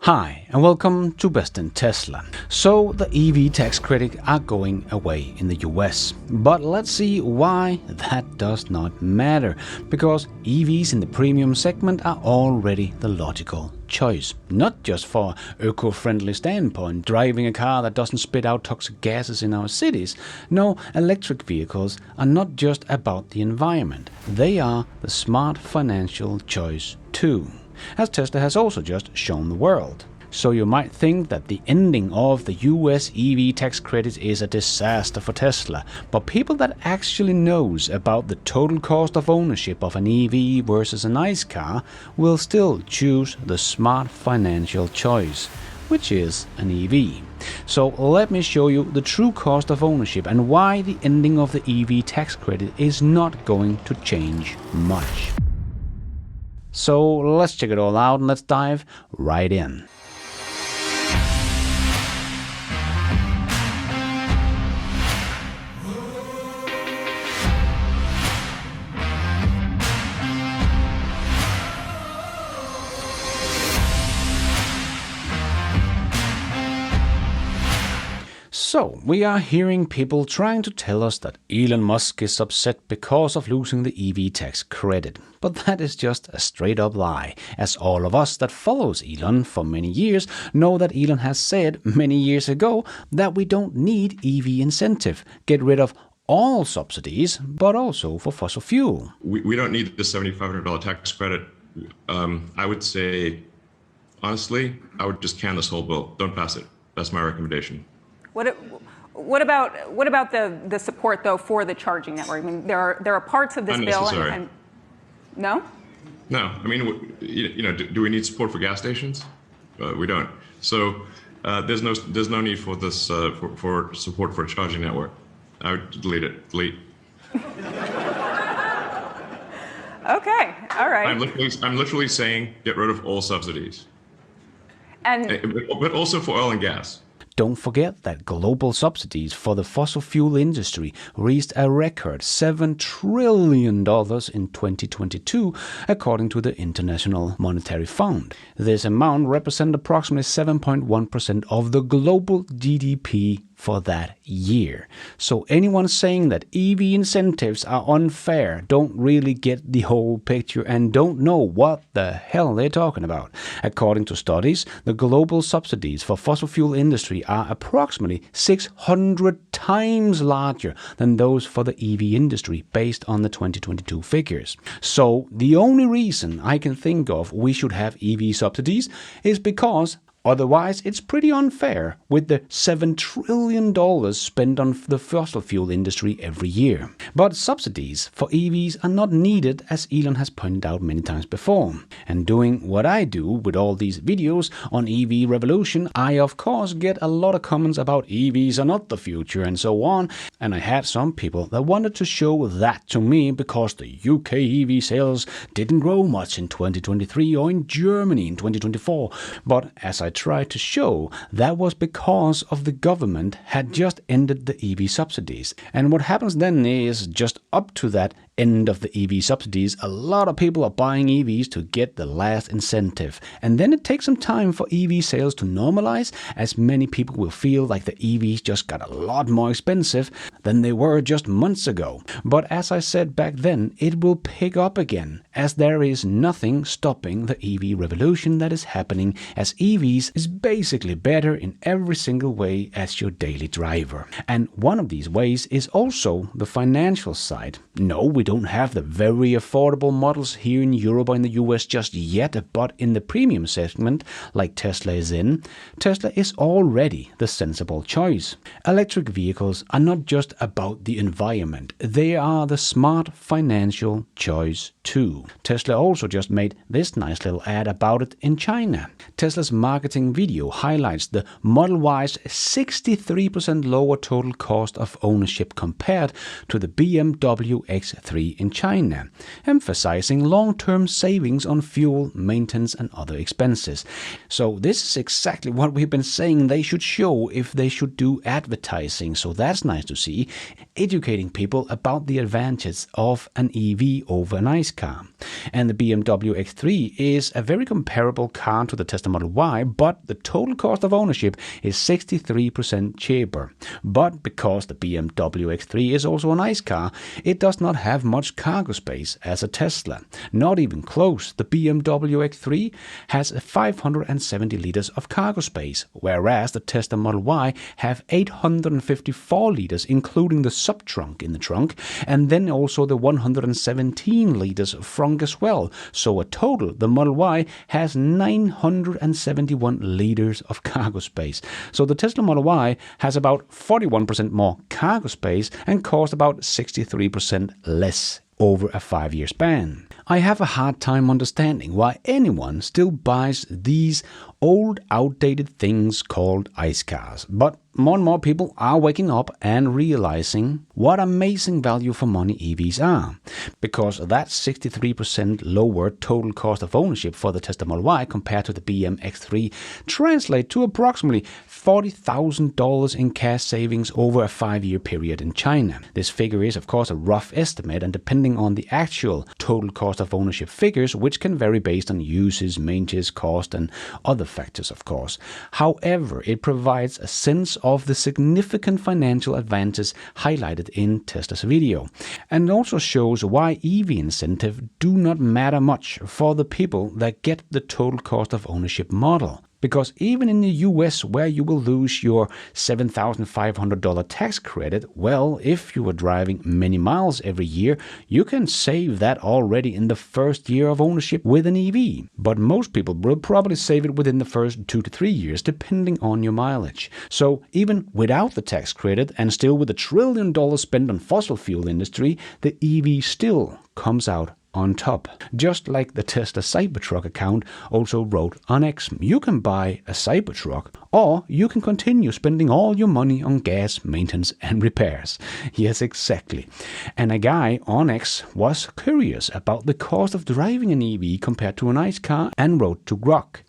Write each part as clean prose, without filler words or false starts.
Hi, and welcome to Best in Tesla. So, the EV tax credit are going away in the US. But let's see why that does not matter. Because EVs in the premium segment are already the logical choice. Not just for eco-friendly standpoint, driving a car that doesn't spit out toxic gases in our cities. No, electric vehicles are not just about the environment. They are the smart financial choice too, as Tesla has also just shown the world. So you might think that the ending of the US EV tax credit is a disaster for Tesla, but people that actually knows about the total cost of ownership of an EV versus an ICE car will still choose the smart financial choice, which is an EV. So let me show you the true cost of ownership and why the ending of the EV tax credit is not going to change much. So let's check it all out and let's dive right in. So, we are hearing people trying to tell us that Elon Musk is upset because of losing the EV tax credit. But that is just a straight up lie, as all of us that follows Elon for many years know that Elon has said many years ago that we don't need EV incentive, get rid of all subsidies, but also for fossil fuel. We don't need the $7,500 tax credit. I would say, honestly, I would just can this whole bill. Don't pass it. That's my recommendation. What about the support though for the charging network? I mean, there are parts of this bill and no. I mean, do we need support for gas stations? We don't. So there's no need for this for support for a charging network. I would delete it. Delete. Okay. All right. I'm literally saying get rid of all subsidies. But also for oil and gas. Don't forget that global subsidies for the fossil fuel industry reached a record $7 trillion in 2022, according to the International Monetary Fund. This amount represents approximately 7.1% of the global GDP for that year. So anyone saying that EV incentives are unfair don't really get the whole picture and don't know what the hell they're talking about. According to studies, the global subsidies for fossil fuel industry are approximately 600 times larger than those for the EV industry based on the 2022 figures. So the only reason I can think of we should have EV subsidies is because otherwise, it's pretty unfair with the $7 trillion spent on the fossil fuel industry every year. But subsidies for EVs are not needed, as Elon has pointed out many times before. And doing what I do with all these videos on EV revolution, I of course get a lot of comments about EVs are not the future and so on. And I had some people that wanted to show that to me because the UK EV sales didn't grow much in 2023 or in Germany in 2024. But as I tried to show, that was because of the government had just ended the EV subsidies. And what happens then is just up to that end of the EV subsidies, a lot of people are buying EVs to get the last incentive. And then it takes some time for EV sales to normalize, as many people will feel like the EVs just got a lot more expensive than they were just months ago. But as I said back then, it will pick up again, as there is nothing stopping the EV revolution that is happening, as EVs is basically better in every single way as your daily driver. And one of these ways is also the financial side. No, we don't have the very affordable models here in Europe or in the US just yet, but in the premium segment, like Tesla is in, Tesla is already the sensible choice. Electric vehicles are not just about the environment, they are the smart financial choice too. Tesla also just made this nice little ad about it in China. Tesla's marketing video highlights the Model Y's 63% lower total cost of ownership compared to the BMW X3 in China, emphasizing long-term savings on fuel, maintenance and other expenses. So this is exactly what we've been saying they should show if they should do advertising, so that's nice to see, educating people about the advantages of an EV over an ICE car. And the BMW X3 is a very comparable car to the Tesla Model Y, but the total cost of ownership is 63% cheaper. But because the BMW X3 is also a nice car, it does not have much cargo space as a Tesla. Not even close. The BMW X3 has 570 liters of cargo space, whereas the Tesla Model Y have 854 liters, including the sub-trunk in the trunk, and then also the 117 liters frunk as well. So a total, the Model Y has 971 liters of cargo space. So the Tesla Model Y has about 41% more cargo space and costs about 63% less over a 5-year span. I have a hard time understanding why anyone still buys these old, outdated things called ICE cars. But more and more people are waking up and realizing what amazing value for money EVs are. Because that 63% lower total cost of ownership for the Tesla Model Y compared to the BMW X3 translate to approximately $40,000 in cash savings over a 5-year period in China. This figure is of course a rough estimate, and depending on the actual total cost of ownership figures, which can vary based on uses, maintenance cost and other factors of course. However, it provides a sense of the significant financial advances highlighted in Tesla's video, and also shows why EV incentive do not matter much for the people that get the total cost of ownership model. Because even in the US, where you will lose your $7,500 tax credit, well, if you are driving many miles every year, you can save that already in the first year of ownership with an EV. But most people will probably save it within the first 2 to 3 years, depending on your mileage. So even without the tax credit and still with $1 trillion spent on fossil fuel industry, the EV still comes out on top. Just like the Tesla Cybertruck account also wrote on X, you can buy a Cybertruck or you can continue spending all your money on gas, maintenance and repairs. Yes, exactly. And a guy on X was curious about the cost of driving an EV compared to an ICE car and wrote to Grok.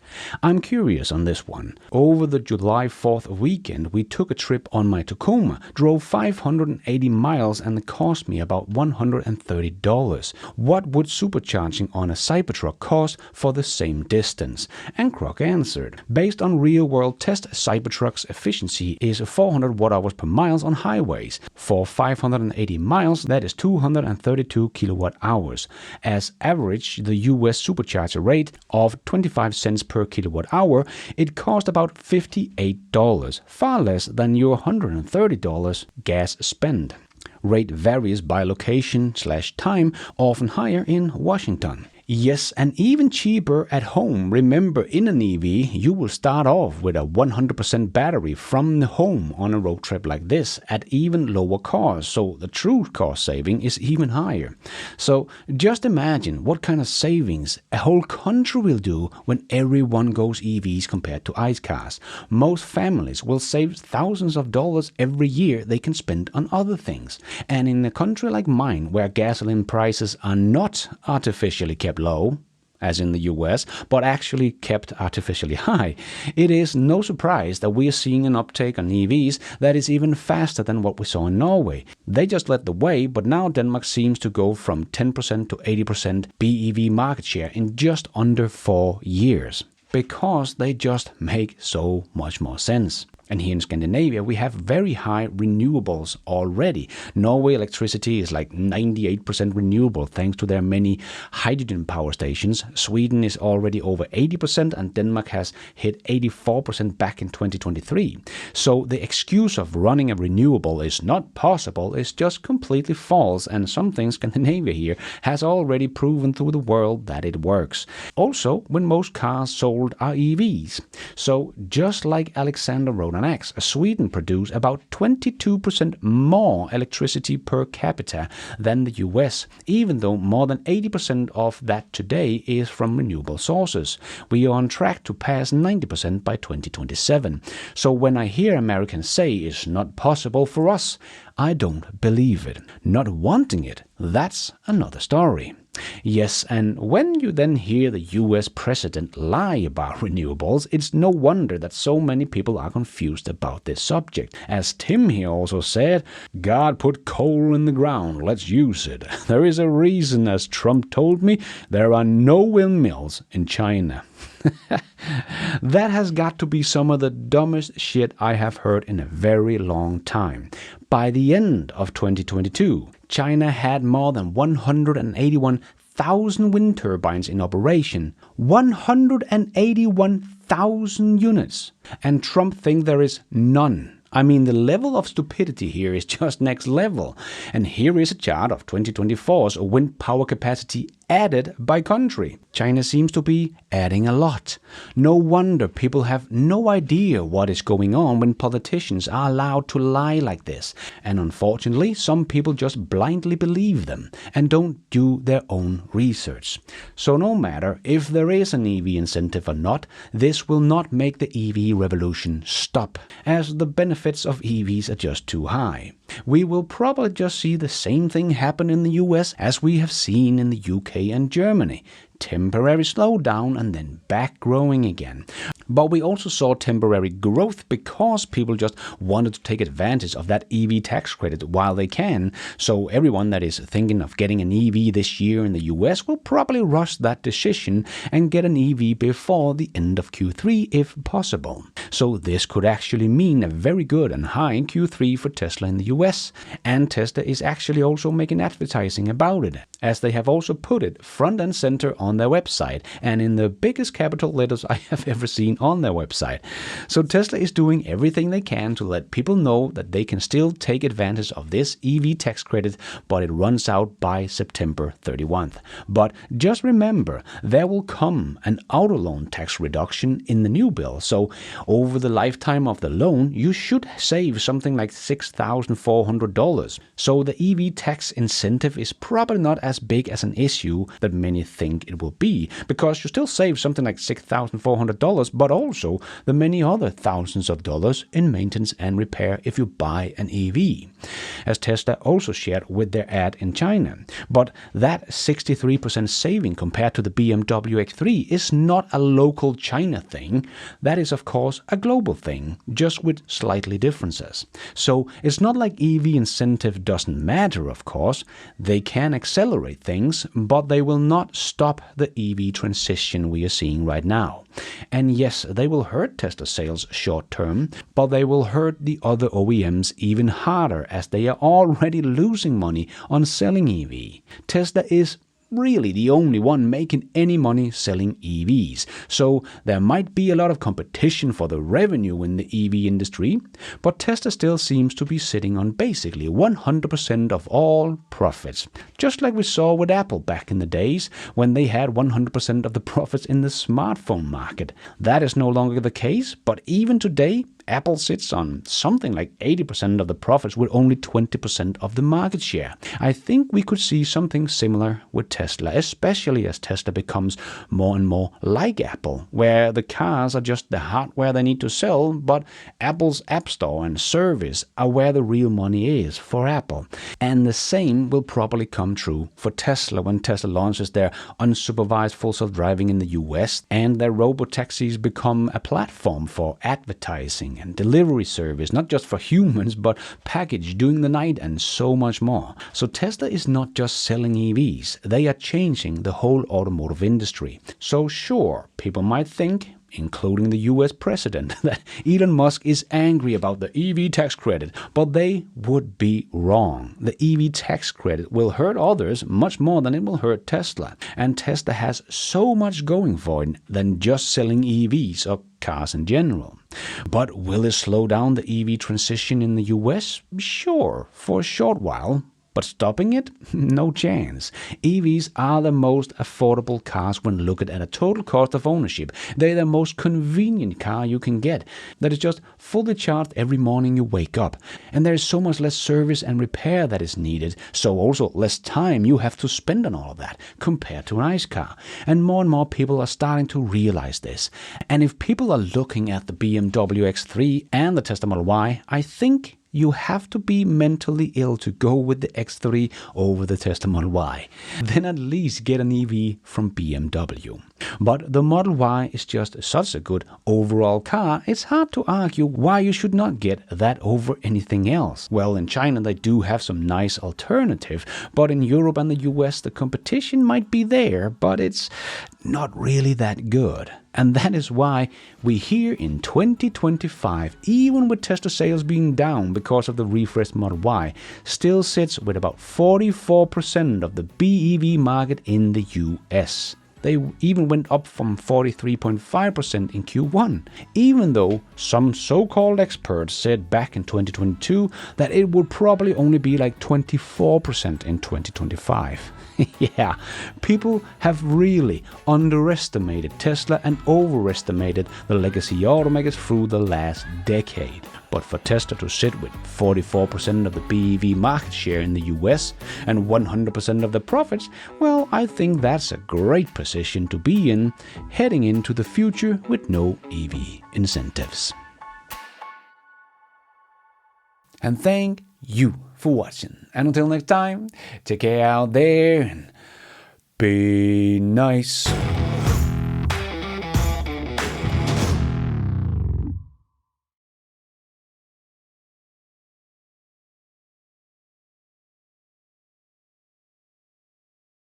I'm curious on this one. Over the July 4th weekend, we took a trip on my Tacoma, drove 580 miles and it cost me about $130. What would supercharging on a Cybertruck cost for the same distance? And Grok answered, based on real-world test, Cybertruck's efficiency is 400 watt-hours per mile on highways. For 580 miles, that is 232 kilowatt-hours. As average, the US supercharger rate of 25 cents per kilowatt hour, it cost about $58, far less than your $130 gas spend. Rate varies by location/time, often higher in Washington. Yes, and even cheaper at home. Remember, in an EV, you will start off with a 100% battery from the home on a road trip like this at even lower cost. So the true cost saving is even higher. So just imagine what kind of savings a whole country will do when everyone goes EVs compared to ICE cars. Most families will save thousands of dollars every year they can spend on other things. And in a country like mine, where gasoline prices are not artificially kept low, as in the US, but actually kept artificially high, it is no surprise that we are seeing an uptake on EVs that is even faster than what we saw in Norway. They just led the way, but now Denmark seems to go from 10% to 80% BEV market share in just under 4 years, because they just make so much more sense. And here in Scandinavia, we have very high renewables already. Norway electricity is like 98% renewable thanks to their many hydrogen power stations. Sweden is already over 80% and Denmark has hit 84% back in 2023. So the excuse of running a renewable is not possible is just completely false, and something Scandinavia here has already proven to the world that it works. Also, when most cars sold are EVs. So just like Alexander wrote on X, Sweden produce about 22% more electricity per capita than the US, even though more than 80% of that today is from renewable sources. We are on track to pass 90% by 2027. So when I hear Americans say it's not possible for us, I don't believe it. Not wanting it, that's another story. Yes, and when you then hear the US president lie about renewables, it's no wonder that so many people are confused about this subject. As Tim here also said, God put coal in the ground, let's use it. There is a reason, as Trump told me, there are no windmills in China. That has got to be some of the dumbest shit I have heard in a very long time. By the end of 2022, China had more than 181,000 wind turbines in operation. 181,000 units. And Trump thinks there is none. I mean, the level of stupidity here is just next level. And here is a chart of 2024's wind power capacity added by country. China seems to be adding a lot. No wonder people have no idea what is going on when politicians are allowed to lie like this. And unfortunately, some people just blindly believe them and don't do their own research. So no matter if there is an EV incentive or not, this will not make the EV revolution stop, as the benefits of EVs are just too high. We will probably just see the same thing happen in the US as we have seen in the UK and Germany. Temporary slowdown and then back growing again. But we also saw temporary growth because people just wanted to take advantage of that EV tax credit while they can. So everyone that is thinking of getting an EV this year in the US will probably rush that decision and get an EV before the end of Q3 if possible. So this could actually mean a very good and high Q3 for Tesla in the US. And Tesla is actually also making advertising about it, as they have also put it front and center on their website and in the biggest capital letters I have ever seen on their website. So Tesla is doing everything they can to let people know that they can still take advantage of this EV tax credit, but it runs out by September 31st. But just remember, there will come an auto loan tax reduction in the new bill. So over the lifetime of the loan, you should save something like $6,400. So the EV tax incentive is probably not as big as an issue that many think it will be, because you still save something like $6,400, but also the many other thousands of dollars in maintenance and repair if you buy an EV, as Tesla also shared with their ad in China. But that 63% saving compared to the BMW X3 is not a local China thing. That is, of course, a global thing, just with slightly differences. So it's not like EV incentive doesn't matter, of course. They can accelerate things, but they will not stop the EV transition we are seeing right now. And yes, they will hurt Tesla sales short term, but they will hurt the other OEMs even harder, as they are already losing money on selling EV. Tesla is really the only one making any money selling EVs. So there might be a lot of competition for the revenue in the EV industry, but Tesla still seems to be sitting on basically 100% of all profits. Just like we saw with Apple back in the days when they had 100% of the profits in the smartphone market. That is no longer the case, but even today, Apple sits on something like 80% of the profits with only 20% of the market share. I think we could see something similar with Tesla, especially as Tesla becomes more and more like Apple, where the cars are just the hardware they need to sell, but Apple's App Store and service are where the real money is for Apple. And the same will probably come true for Tesla when Tesla launches their unsupervised full self-driving in the US and their robotaxis become a platform for advertising and delivery service, not just for humans, but package during the night and so much more. So Tesla is not just selling EVs, they are changing the whole automotive industry. So sure, people might think, including the US president, that Elon Musk is angry about the EV tax credit, but they would be wrong. The EV tax credit will hurt others much more than it will hurt Tesla, and Tesla has so much going for it than just selling EVs or cars in general. But will it slow down the EV transition in the US? Sure, for a short while. But stopping it? No chance. EVs are the most affordable cars when looked at a total cost of ownership. They're the most convenient car you can get. That is just fully charged every morning you wake up. And there is so much less service and repair that is needed, so also less time you have to spend on all of that compared to an ICE car. And more people are starting to realize this. And if people are looking at the BMW X3 and the Tesla Model Y, I think you have to be mentally ill to go with the X3 over the Tesla Model Y. Then at least get an EV from BMW. But the Model Y is just such a good overall car, it's hard to argue why you should not get that over anything else. Well, in China they do have some nice alternative, but in Europe and the US the competition might be there, but it's not really that good. And that is why we here in 2025, even with Tesla sales being down because of the refreshed Model Y, still sits with about 44% of the BEV market in the US. They even went up from 43.5% in Q1, even though some so-called experts said back in 2022 that it would probably only be like 24% in 2025. Yeah, people have really underestimated Tesla and overestimated the legacy automakers through the last decade. But for Tesla to sit with 44% of the BEV market share in the US and 100% of the profits, well, I think that's a great position to be in, heading into the future with no EV incentives. And thank you for watching. And until next time, take care out there and be nice.